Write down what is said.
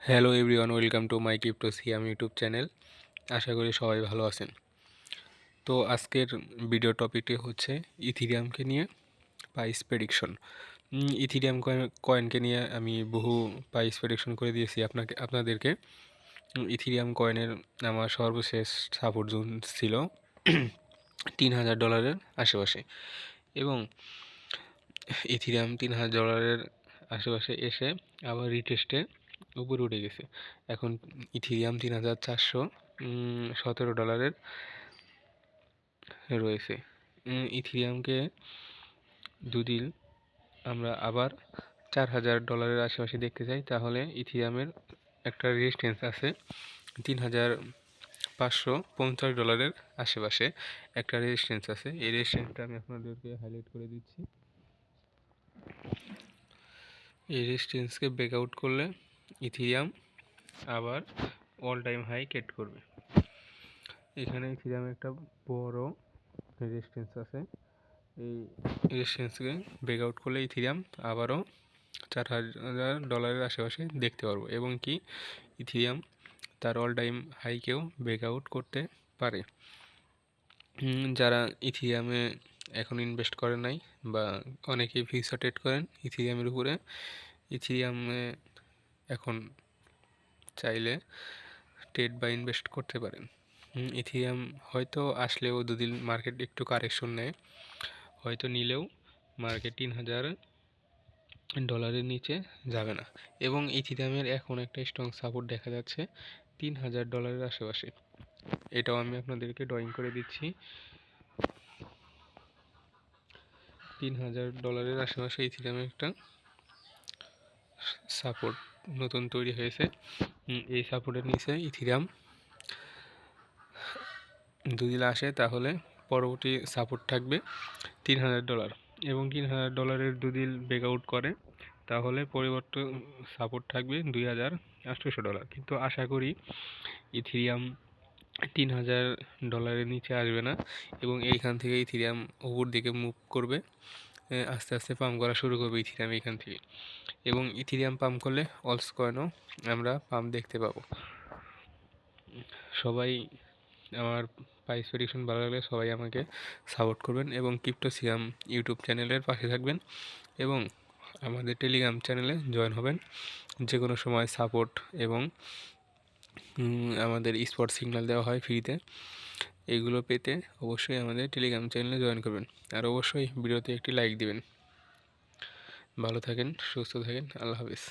Hello everyone, welcome to my crypto Siam YouTube channel. আশা করি সবাই ভালো আছেন। তো আজকের ভিডিও টপিকটি হচ্ছে ইথিরিয়ামকে নিয়ে প্রাইস প্রেডিকশন। ইথিরিয়াম কয়েনকে নিয়ে আমি বহু প্রাইস প্রেডিকশন করে দিয়েছি আপনাদেরকে। ইথিরিয়াম কয়েনের আমার সর্বশেষ সাপোর্ট জোন ছিল $3000 আশেপাশে, এবং ইথিরিয়াম $3000 আশেপাশে এসে আবার রিটেস্টে উপরে উঠে গেছে। এখন ইথিরিয়াম $3417 রয়েছে। ইথিরিয়ামকে যদি আমরা আবার $4000 আশেপাশে দেখতে চাই, তাহলে ইথিরিয়ামের একটা রেজিস্ট্যান্স আছে $3550 আশেপাশে একটা রেজিস্ট্যান্স আছে। এই রেজিস্ট্যান্সটা আমি আপনাদেরকে হাইলাইট করে দিচ্ছি। এই রেজিস্ট্যান্সকে ব্রেকআউট করলে ইথিরিয়াম আবার অল টাইম হাই কেট করবে। এখানে ইথিরিয়ামে একটা বড় রেজিস্ট্যান্স আছে। এই রেজিস্ট্যান্সকে ব্রেকআউট করলে ইথিরিয়াম আবারও $4000 আশেপাশে দেখতে পারবো, এবং কি ইথিরিয়াম তার অল টাইম হাইকেও ব্রেকআউট করতে পারে। যারা ইথিরিয়ামে এখন ইনভেস্ট করেন নাই, বা অনেকেই ফিউচার ট্রেড করেন ইথিরিয়ামের উপরে, ইথিরিয়ামে এখন চাইলে ট্রেড বা ইনভেস্ট করতে পারেন। ইথিরিয়াম হয়তো আসলেও দুদিন মার্কেট একটু কারেকশন নেয়, হয়তো নিলেও মার্কেট $3000 নিচে যাবে না। এবং ইথিরিয়ামের এখন একটা স্ট্রং সাপোর্ট দেখা যাচ্ছে $3000 আশেপাশে। এটাও আমি আপনাদেরকে ড্রয়িং করে দিচ্ছি। $3000 আশেপাশে ইথিরিয়ামের একটা সাপোর্ট নতুন তৈরি হয়েছে। এই সাপোর্টের নিচে ইথিরিয়াম যদি আসে, তাহলে পরবর্তী সাপোর্ট থাকবে $3000, এবং $3000 যদি ব্রেকআউট করে, তাহলে পরবর্তী সাপোর্ট থাকবে $2800। কিন্তু আশা করি ইথিরিয়াম $3000 নিচে আসবে না, এবং এইখান থেকে ইথিরিয়াম উপর দিকে মুভ করবে, আস্তে আস্তে পাম্প করা শুরু করবে ইথিরিয়াম এখান থেকে। এবং ইথিরিয়াম পাম্প করলে অলস কয়েনও আমরা পাম্প দেখতে পাবো। সবাই আমার প্রাইস প্রেডিকশন ভালো লাগলে সবাই আমাকে সাপোর্ট করবেন, এবং ক্রিপ্টো সিয়াম ইউটিউব চ্যানেলের পাশে থাকবেন, এবং আমাদের টেলিগ্রাম চ্যানেলে জয়েন হবেন। যে কোনো সময় সাপোর্ট এবং আমাদের স্পট সিগন্যাল দেওয়া হয় ফ্রিতে। এগুলো পেতে অবশ্যই আমাদের টেলিগ্রাম চ্যানেলে জয়েন করবেন, আর অবশ্যই ভিডিওতে একটি লাইক দিবেন। ভালো থাকেন, সুস্থ থাকেন, আল্লাহ হাফিজ।